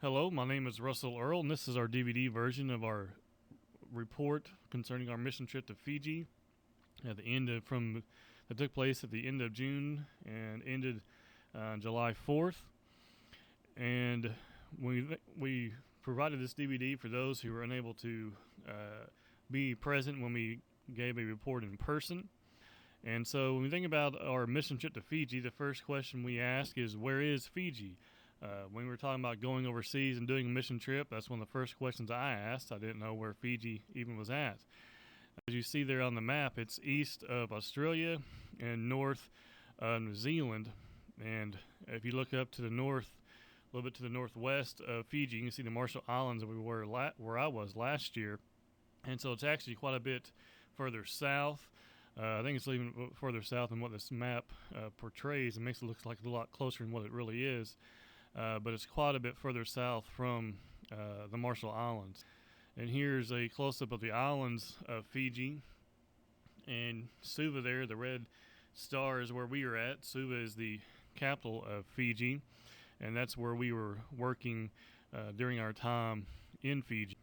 Hello, my name is Russell Earl, and this is our DVD version of our report concerning our mission trip to Fiji at the end of that took place at the end of June and ended July 4th. And we provided this DVD for those who were unable to be present when we gave a report in person. And so when we think about our mission trip to Fiji, the first question we ask is, where is Fiji? When we were talking about going overseas and doing a mission trip, that's one of the first questions I asked. I didn't know where Fiji even was at. As you see there on the map, it's east of Australia and north of New Zealand. And if you look up to the north, a little bit to the northwest of Fiji, you can see the Marshall Islands where I was last year. And so it's actually quite a bit further south. I think it's even further south than what this map portrays. It makes it look like a lot closer than what it really is. But it's quite a bit further south from the Marshall Islands. And here's a close-up of the islands of Fiji. And Suva there, the red star, is where we are at. Suva is the capital of Fiji, and that's where we were working during our time in Fiji.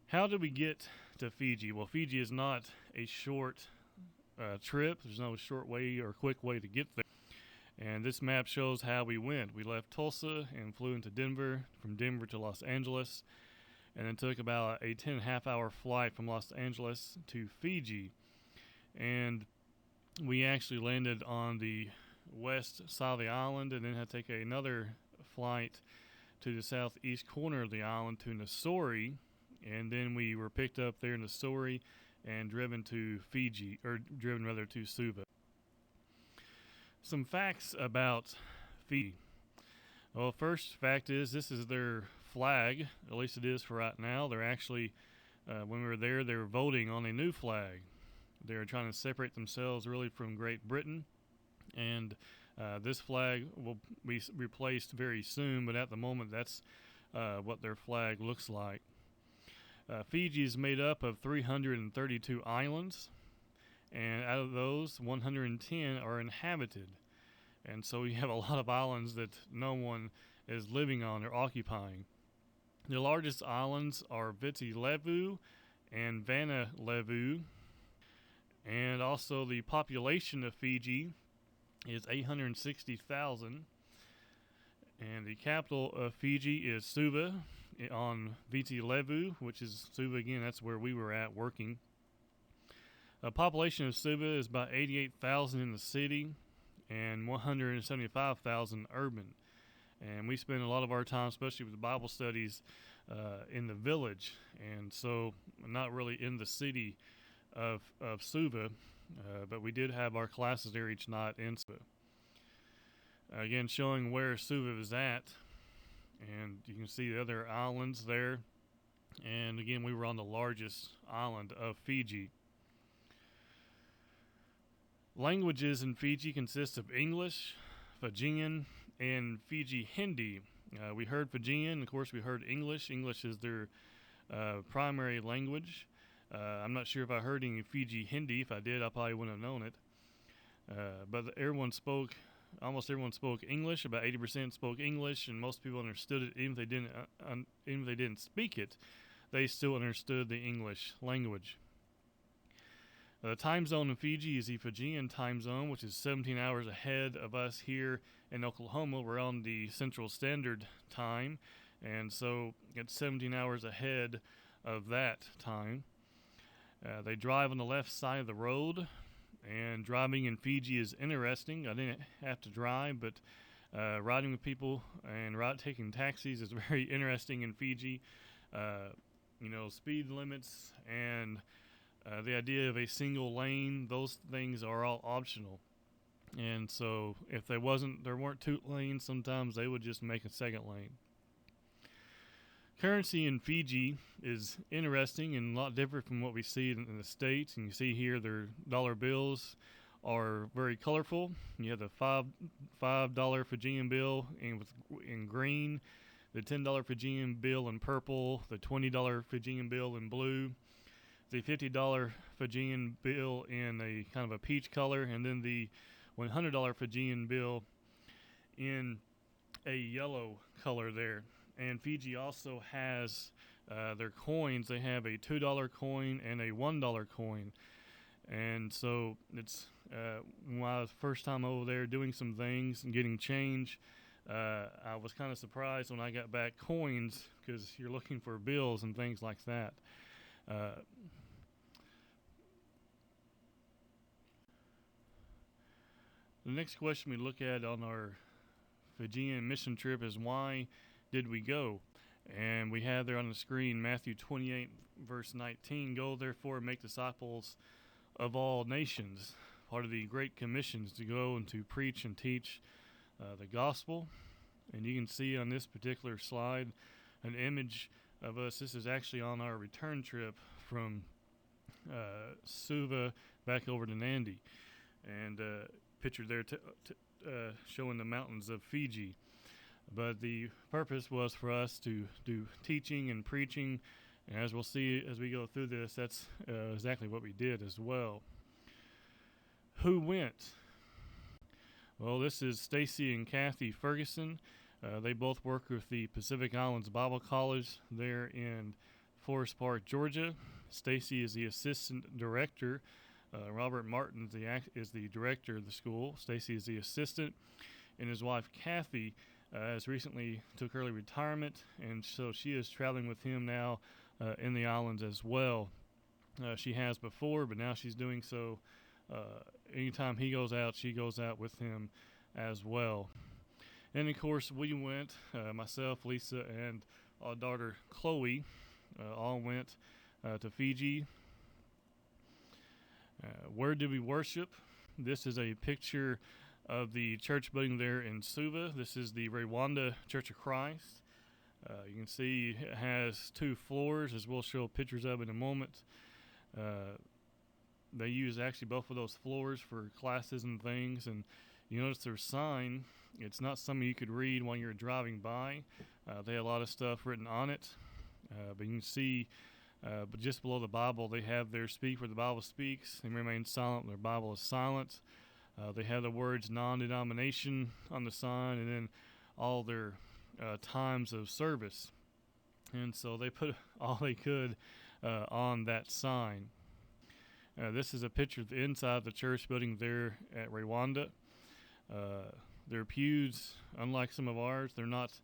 How did we get to Fiji? Well, Fiji is not a short trip. There's no short way or quick way to get there. And this map shows how we went. We left Tulsa and flew into Denver, from Denver to Los Angeles, and then took about a 10.5-hour flight from Los Angeles to Fiji. And we actually landed on the west side of the island and then had to take another flight to the southeast corner of the island to Nassori. And then we were picked up there in Nassori and driven to to Suva. Some facts about Fiji. Well, first fact is this is their flag, at least it is for right now. They're actually, when we were there, they were voting on a new flag. They were trying to separate themselves really from Great Britain, and this flag will be replaced very soon, but at the moment that's what their flag looks like. Fiji is made up of 332 islands, and out of those, 110 are inhabited. And so you have a lot of islands that no one is living on or occupying. The largest islands are Viti Levu and Vanalevu. And also the population of Fiji is 860,000. And the capital of Fiji is Suva on Viti Levu, which is Suva again, that's where we were at working. The population of Suva is about 88,000 in the city and 175,000 urban. And we spend a lot of our time, especially with the Bible studies, in the village, and so not really in the city of Suva, but we did have our classes there each night in Suva. Again, showing where Suva is at, and you can see the other islands there. And again, we were on the largest island of Fiji. Languages in Fiji consist of English, Fijian, and Fiji Hindi. We heard Fijian, of course we heard English. English is their primary language. I'm not sure if I heard any Fiji Hindi. If I did, I probably wouldn't have known it. But almost everyone spoke English. About 80% spoke English, and most people understood it. Even if they didn't speak it, they still understood the English language. The time zone in Fiji is the Fijian time zone, which is 17 hours ahead of us here in Oklahoma. We're on the Central Standard Time, and so it's 17 hours ahead of that time. They drive on the left side of the road, and driving in Fiji is interesting. I didn't have to drive, but riding with people and taking taxis is very interesting in Fiji. Speed limits and the idea of a single lane, those things are all optional. And so if there weren't two lanes, sometimes they would just make a second lane. Currency in Fiji is interesting and a lot different from what we see in the States. And you see here their dollar bills are very colorful. You have the $5 Fijian bill in green, the $10 Fijian bill in purple, the $20 Fijian bill in blue, the $50 Fijian bill in a kind of a peach color, and then the $100 Fijian bill in a yellow color there. And Fiji also has their coins. They have a $2 coin and a $1 coin. And so it's my first time over there doing some things and getting change. I was kind of surprised when I got back coins, because you're looking for bills and things like that. The next question we look at on our Fijian mission trip is, why did we go? And we have there on the screen Matthew 28 verse 19, "Go therefore and make disciples of all nations," part of the Great Commissions, to go and to preach and teach the gospel. And you can see on this particular slide an image of us. This is actually on our return trip from Suva back over to Nandi, and picture there showing the mountains of Fiji. But the purpose was for us to do teaching and preaching, and as we'll see as we go through this, that's exactly what we did as well. Who went? Well, this is Stacy and Kathy Ferguson. They both work with the Pacific Islands Bible College there in Forest Park, Georgia. Stacy is the assistant director. Robert Martin is the director of the school. Stacy is the assistant, and his wife Kathy has recently took early retirement, and so she is traveling with him now in the islands as well. She has before, but now she's doing so. Anytime he goes out, she goes out with him as well. And of course, we went, myself, Lisa, and our daughter Chloe, all went to Fiji. Where did we worship? This is a picture of the church building there in Suva. This is the Rwanda Church of Christ. You can see it has 2 floors, as we'll show pictures of in a moment. They use actually both of those floors for classes and things, and you notice their sign. It's not something you could read while you're driving by. They have a lot of stuff written on it, but you can see but just below the Bible, they have their "Speak where the Bible speaks, and remain silent when their Bible is silent." They have the words "non-denomination" on the sign, and then all their times of service. And so they put all they could on that sign. This is a picture of the inside of the church building there at Rwanda. Their pews, unlike some of ours, they're not,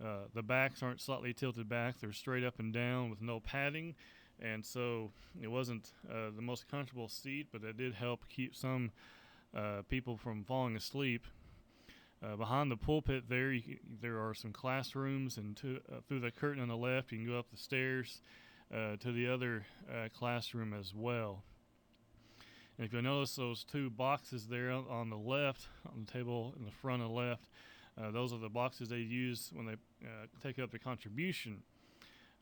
the backs aren't slightly tilted back. They're straight up and down with no padding. And so it wasn't the most comfortable seat, but it did help keep some people from falling asleep. Behind the pulpit there are some classrooms, and through the curtain on the left, you can go up the stairs to the other classroom as well. And if you'll notice those 2 boxes there on the left, on the table in the front and left, those are the boxes they use when they take up the contribution.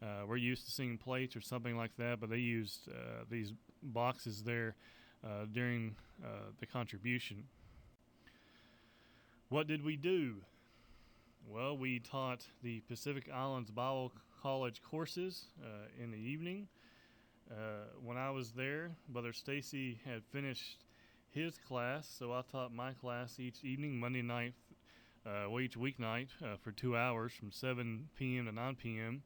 We're used to seeing plates or something like that, but they used these boxes there during the contribution. What did we do? Well, we taught the Pacific Islands Bible College courses in the evening. When I was there, Brother Stacy had finished his class, so I taught my class each evening, Monday night, each weeknight for 2 hours from 7 p.m. to 9 p.m.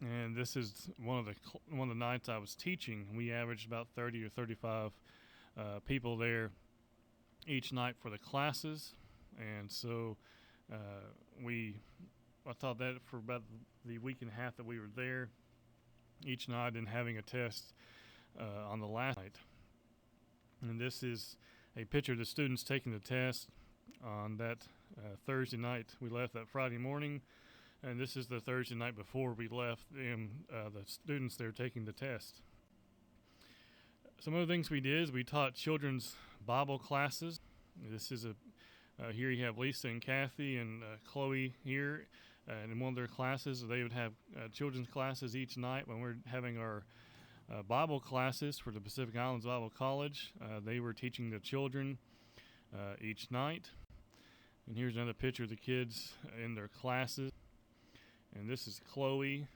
And this is one of the nights I was teaching. We averaged about 30 or 35 people there each night for the classes, and so I taught that for about the week and a half that we were there each night, and having a test on the last night. And this is a picture of the students taking the test on that Thursday night. We left that Friday morning, and this is the Thursday night before we left the students there taking the test. Some other things we did is we taught children's Bible classes. This is here you have Lisa and Kathy and Chloe here, and in one of their classes they would have children's classes each night. When we're having our Bible classes for the Pacific Islands Bible College, they were teaching the children each night. And here's another picture of the kids in their classes. And this is Chloe,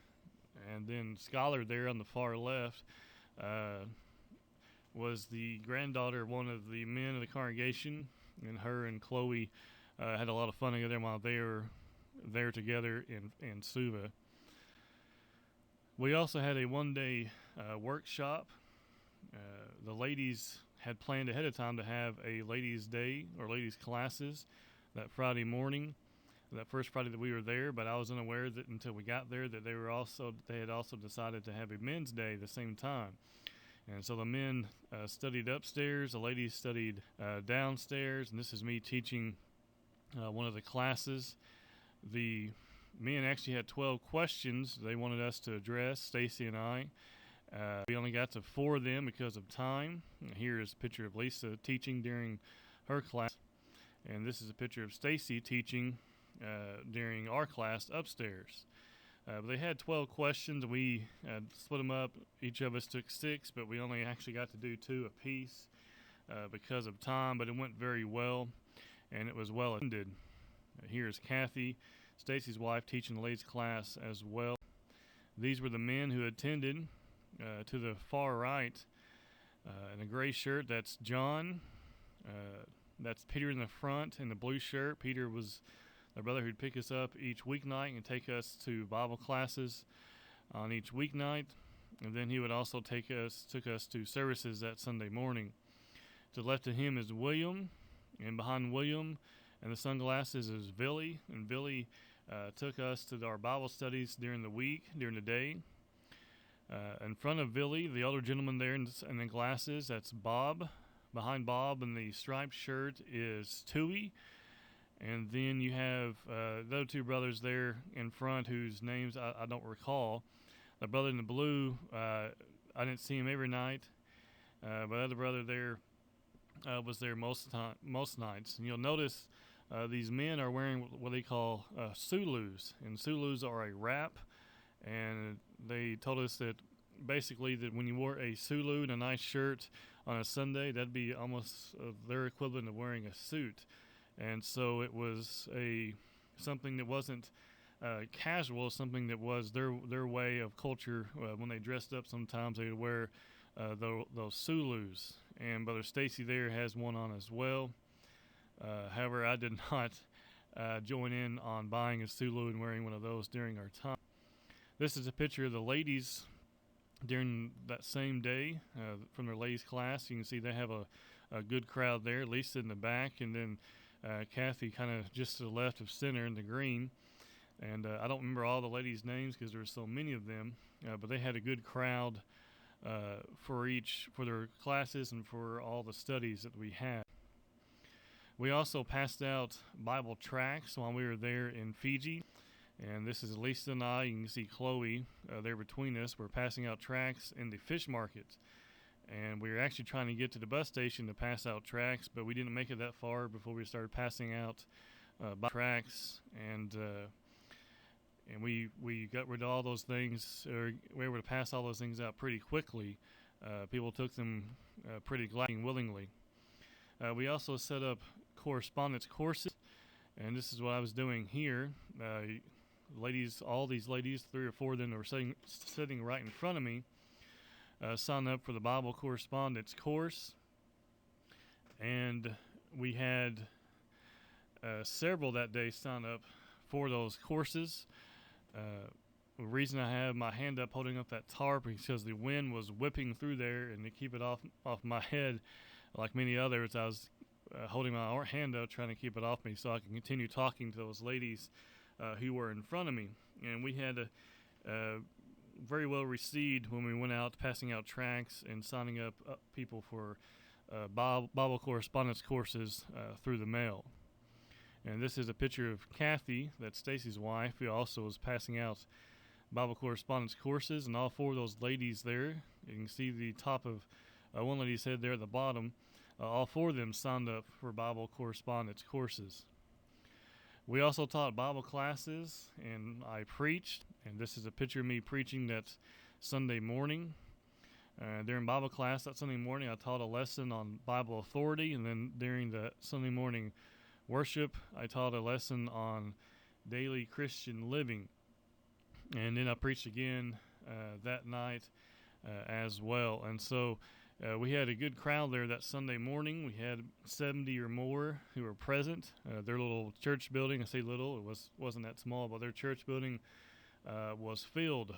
and then Skylar there on the far left was the granddaughter of one of the men of the congregation, and her and Chloe had a lot of fun together while they were there together in Suva. We also had a one-day workshop. The ladies had planned ahead of time to have a ladies' day or ladies' classes that Friday morning, that first Friday that we were there, but I was unaware that until we got there that they had also decided to have a men's day the same time. And so the men studied upstairs, the ladies studied downstairs, and this is me teaching one of the classes. The men actually had 12 questions they wanted us to address, Stacy and I. We only got to 4 of them because of time. Here is a picture of Lisa teaching during her class, and this is a picture of Stacy teaching during our class upstairs. They had 12 questions. We split them up. Each of us took 6, but we only actually got to do 2 apiece because of time, but it went very well, and it was well attended. Here's Kathy, Stacy's wife, teaching the ladies' class as well. These were the men who attended. To the far right, in a gray shirt, that's John. That's Peter in the front in the blue shirt. Peter was the brother who'd pick us up each weeknight and take us to Bible classes on each weeknight. And then he would also took us to services that Sunday morning. To the left of him is William, and behind William and the sunglasses is Billy. And Billy took us to our Bible studies during the week, during the day. In front of Billy, the older gentleman there in the glasses, that's Bob. Behind Bob in the striped shirt is Tui. And then you have the other 2 brothers there in front whose names I don't recall. The brother in the blue, I didn't see him every night. But the other brother there was there most nights. And you'll notice these men are wearing what they call Sulus. And Sulus are a wrap. And they told us that basically that when you wore a Sulu and a nice shirt on a Sunday, that'd be almost their equivalent of wearing a suit. And so it was something that wasn't casual, something that was their way of culture. When they dressed up, sometimes they would wear those Sulus. And Brother Stacy there has one on as well. However, I did not join in on buying a Sulu and wearing one of those during our time. This is a picture of the ladies during that same day from their ladies' class. You can see they have a good crowd there, Lisa in the back, and then Kathy kind of just to the left of center in the green. And I don't remember all the ladies' names because there were so many of them, but they had a good crowd for their classes and for all the studies that we had. We also passed out Bible tracts while we were there in Fiji. And this is Lisa and I. You can see Chloe there between us. We're passing out tracts in the fish market. And we were actually trying to get to the bus station to pass out tracts, but we didn't make it that far before we started passing out tracts. And we got rid of all those things, or we were able to pass all those things out pretty quickly. People took them pretty gladly and willingly. We also set up correspondence courses. And this is what I was doing here. Ladies, all these ladies, 3 or 4 of them that were sitting right in front of me, signed up for the Bible correspondence course. And we had several that day sign up for those courses. The reason I have my hand up holding up that tarp is because the wind was whipping through there, and to keep it off my head, like many others, I was holding my hand up trying to keep it off me so I can continue talking to those ladies who were in front of me. And we had very well received when we went out passing out tracts and signing up people for Bible correspondence courses through the mail. And this is a picture of Kathy, that's Stacy's wife, who also was passing out Bible correspondence courses. And all 4 of those ladies there, you can see the top of one lady's head there at the bottom. All 4 of them signed up for Bible correspondence courses. We also taught Bible classes, and I preached. And this is a picture of me preaching that Sunday morning. During Bible class that Sunday morning, I taught a lesson on Bible authority. And then during the Sunday morning worship, I taught a lesson on daily Christian living. And then I preached again that night as well. And so We had a good crowd there that Sunday morning. We had 70 or more who were present. Their little church building, I say little, it wasn't that small, but their church building was filled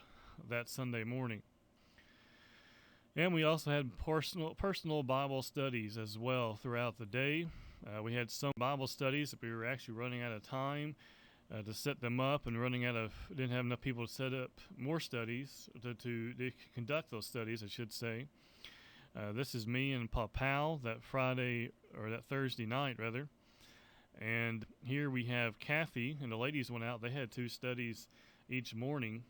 that Sunday morning. And we also had personal Bible studies as well throughout the day. We had some Bible studies that we were actually running out of time to set them up, and didn't have enough people to set up more studies to conduct those studies, I should say. This is me and Papa that Thursday night rather. And here we have Kathy, and the ladies went out. They had 2 studies each morning.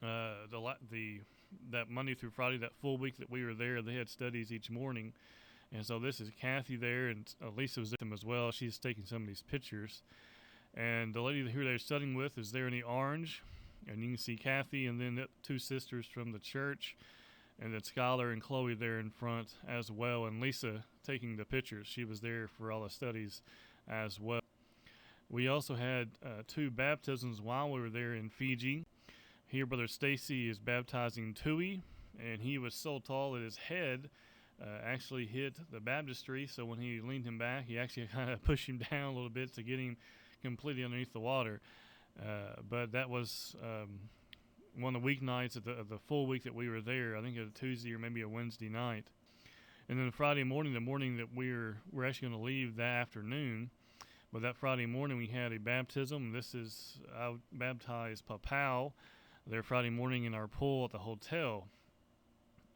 That Monday through Friday, that full week that we were there, they had studies each morning. And so this is Kathy there, and Lisa was with them as well. She's taking some of these pictures. And the lady who they're studying with is there in the orange. And you can see Kathy and then the 2 sisters from the church. And then Skylar and Chloe there in front as well. And Lisa taking the pictures. She was there for all the studies as well. We also had 2 baptisms while we were there in Fiji. Here, Brother Stacy is baptizing Tui, and he was so tall that his head actually hit the baptistry. So when he leaned him back, he actually kind of pushed him down a little bit to get him completely underneath the water. But that was one of the weeknights of the full week that we were there. I think it was a Tuesday or maybe a Wednesday night. And then Friday morning, the morning that we're actually going to leave that afternoon. But that Friday morning, we had a baptism. I baptized Papau there Friday morning in our pool at the hotel.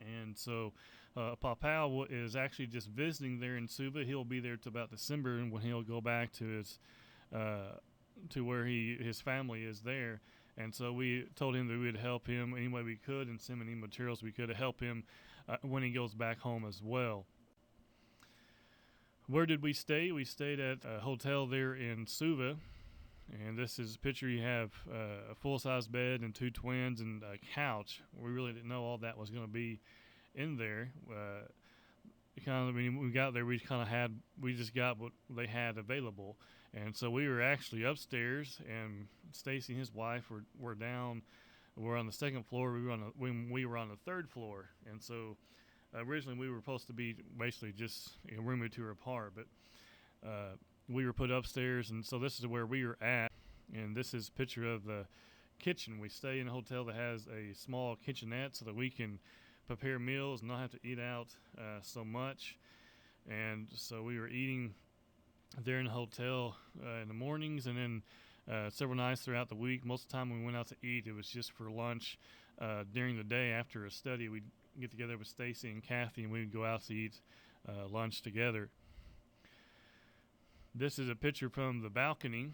And so Papau is actually just visiting there in Suva. He'll be there till about December, and when he'll go back to his to where his family is there. And so we told him that we would help him any way we could and send any materials we could to help him when he goes back home as well. Where did we stay? We stayed at a hotel there in Suva. And this is a picture. You have a full-size bed and 2 twins and a couch. We really didn't know all that was going to be in there. When we got there, we just got what they had available. And so we were actually upstairs, and Stacy and his wife were down. We're on the 2nd floor. We were on the 3rd floor. And so originally we were supposed to be basically just a room or 2 apart, but we were put upstairs, and so this is where we were at. And this is a picture of the kitchen. We stay in a hotel that has a small kitchenette so that we can prepare meals and not have to eat out so much. And so we were eating there in the hotel in the mornings, and then several nights throughout the week. Most of the time when we went out to eat, it was just for lunch. During the day after a study, we'd get together with Stacy and Kathy, and we would go out to eat lunch together. This is a picture from the balcony,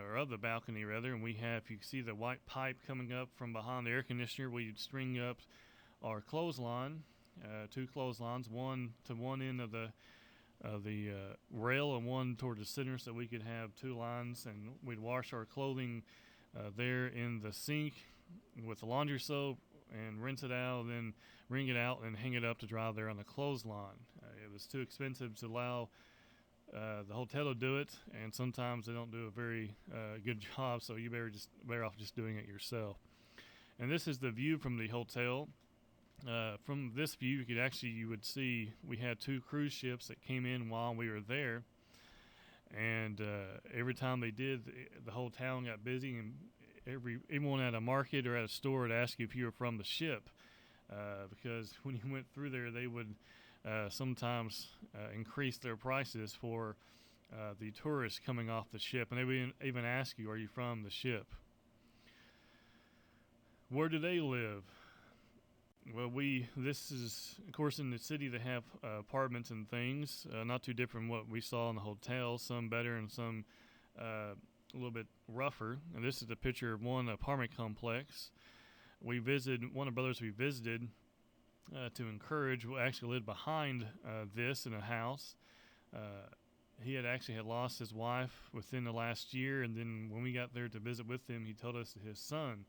or of the balcony rather, and you can see the white pipe coming up from behind the air conditioner. We'd string up our clothesline, 2 clotheslines, one to one end of the rail and one toward the center, so we could have 2 lines, and we'd wash our clothing there in the sink with the laundry soap and rinse it out, and then wring it out and hang it up to dry there on the clothesline. It was too expensive to allow the hotel to do it, and sometimes they don't do a very good job, so you better off just doing it yourself. And this is the view from the hotel. From this view, you would see we had 2 cruise ships that came in while we were there, and every time they did, the whole town got busy, and everyone at a market or at a store would ask you if you were from the ship, because when you went through there, they would sometimes increase their prices for the tourists coming off the ship, and they would even ask you, are you from the ship? Where do they live? Well, this is, of course, in the city they have apartments and things, not too different from what we saw in the hotel, some better and some a little bit rougher. And this is a picture of one apartment complex. One of the brothers we visited to encourage, actually lived behind this in a house. He had lost his wife within the last year, and then when we got there to visit with him, he told us that his son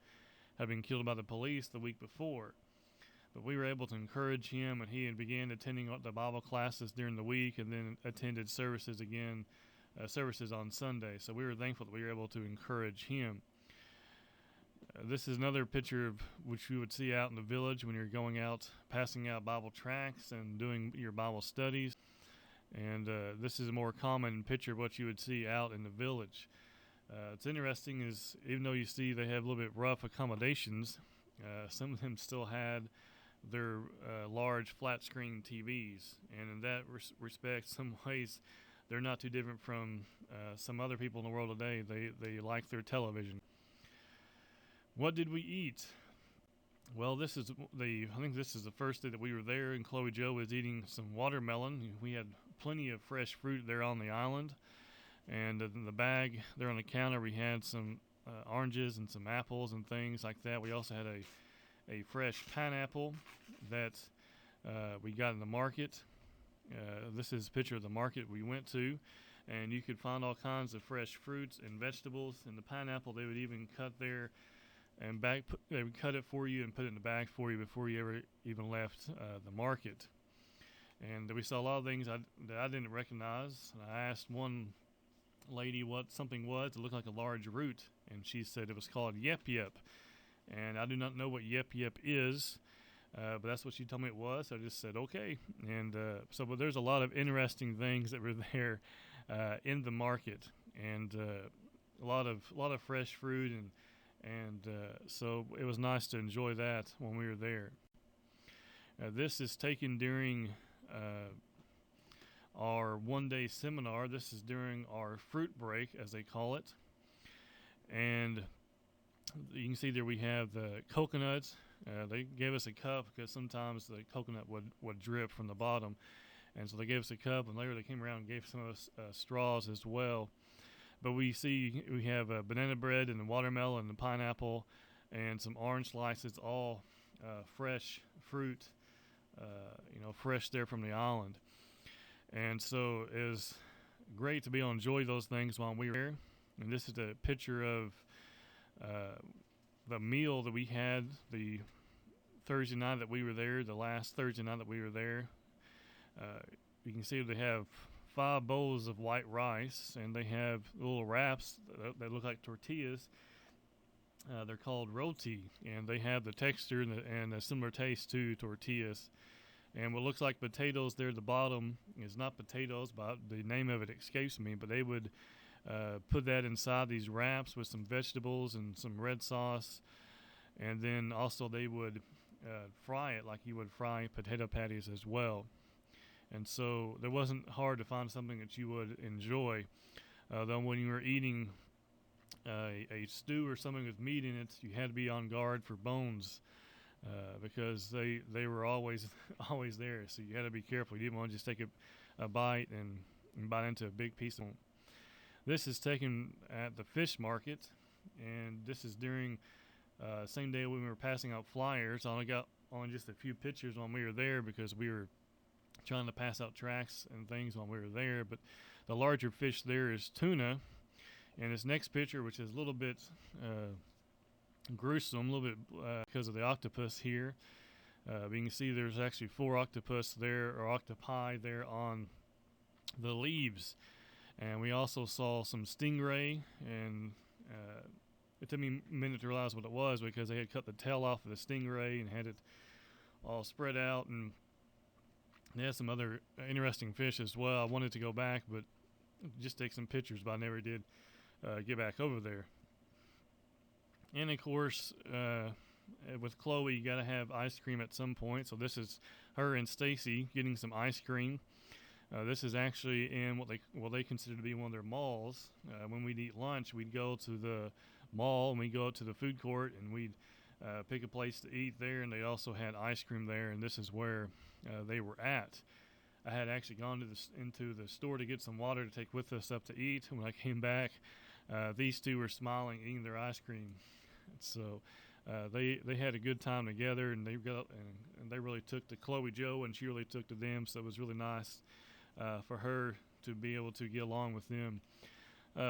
had been killed by the police the week before. But we were able to encourage him, and he had began attending the Bible classes during the week, and then attended services on Sunday. So we were thankful that we were able to encourage him. This is another picture of which you would see out in the village when you're going out, passing out Bible tracts and doing your Bible studies. And this is a more common picture of what you would see out in the village. It's interesting is even though you see they have a little bit rough accommodations, some of them still had their large flat screen TVs. And in that respect, some ways, they're not too different from some other people in the world today. They like their television. What did we eat? Well, I think this is the first day that we were there, and Chloe Joe was eating some watermelon. We had plenty of fresh fruit there on the island. And in the bag there on the counter, we had some oranges and some apples and things like that. We also had a fresh pineapple that we got in the market. This is a picture of the market we went to, and you could find all kinds of fresh fruits and vegetables. And the pineapple, they would even cut there and they would cut it for you and put it in the bag for you before you ever even left the market. And we saw a lot of things that I didn't recognize. And I asked one lady what something was. It looked like a large root, and she said it was called yep yep. And I do not know what yep yep is, but that's what she told me it was. So I just said okay. And but there's a lot of interesting things that were there in the market, and a lot of fresh fruit, and so it was nice to enjoy that when we were there. This is taken during our one-day seminar. This is during our fruit break, as they call it. And you can see there we have the coconuts. They gave us a cup because sometimes the coconut would drip from the bottom. And so they gave us a cup, and later they came around and gave some of us straws as well. But we have banana bread and the watermelon and the pineapple and some orange slices, all fresh fruit, fresh there from the island. And so it was great to be able to enjoy those things while we were there. And this is a picture of the meal that we had the Thursday night that we were there, the last Thursday night that we were there. You can see they have 5 bowls of white rice, and they have little wraps that look like tortillas. They're called roti, and they have the texture and a similar taste to tortillas. And what looks like potatoes there at the bottom is not potatoes, but the name of it escapes me. But they would put that inside these wraps with some vegetables and some red sauce. And then also they would fry it like you would fry potato patties as well. And so it wasn't hard to find something that you would enjoy. Though when you were eating a stew or something with meat in it, you had to be on guard for bones. Because they were always there, so you had to be careful. You didn't want to just take a bite and bite into a big piece of it. This is taken at the fish market, and this is during same day when we were passing out flyers. I only got on just a few pictures when we were there because we were trying to pass out tracts and things when we were there. But the larger fish there is tuna, and this next picture, which is a little bit gruesome, a little bit because of the octopus here. But you can see there's actually 4 octopus there, or octopi there on the leaves. And we also saw some stingray, and it took me a minute to realize what it was because they had cut the tail off of the stingray and had it all spread out. And they had some other interesting fish as well. I wanted to go back, but just take some pictures, but I never did get back over there. And of course, with Chloe, you got to have ice cream at some point. So this is her and Stacy getting some ice cream. This is actually in what they consider to be one of their malls. When we'd eat lunch, we'd go to the mall and we'd go to the food court and we'd pick a place to eat there. And they also had ice cream there, and this is where they were at. I had actually gone into the store to get some water to take with us up to eat. When I came back, these two were smiling, eating their ice cream. So they had a good time together, and they really took to Chloe Joe, and she really took to them. So it was really nice for her to be able to get along with them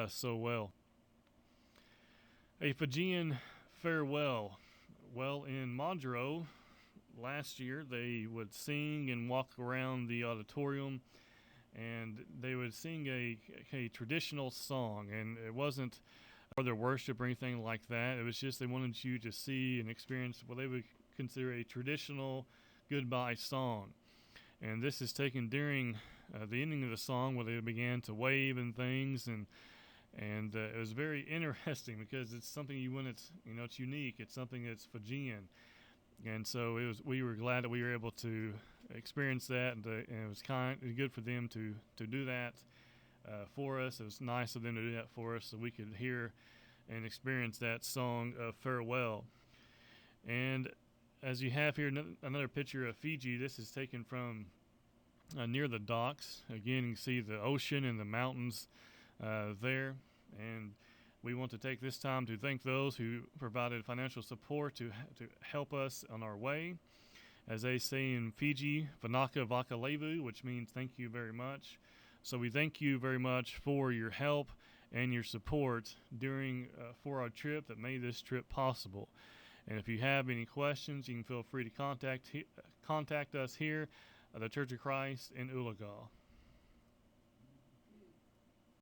so well. A Fijian farewell. Well, in Madro last year, they would sing and walk around the auditorium, and they would sing a traditional song, and it wasn't their worship or anything like that. It was just they wanted you to see and experience what they would consider a traditional goodbye song. And this is taken during the ending of the song, where they began to wave and things, and it was very interesting because it's something it's unique. It's something that's Fijian, and so we were glad that we were able to experience that, and it was good for them to do that for us. It was nice of them to do that for us, so we could hear and experience that song of farewell. And as you have here, another picture of Fiji. This is taken from near the docks. Again, you can see the ocean and the mountains there. And we want to take this time to thank those who provided financial support to help us on our way. As they say in Fiji, Vanaka Vakalevu, which means thank you very much. So we thank you very much for your help and your support for our trip that made this trip possible. And if you have any questions, you can feel free to contact us here at the Church of Christ in Ulaga.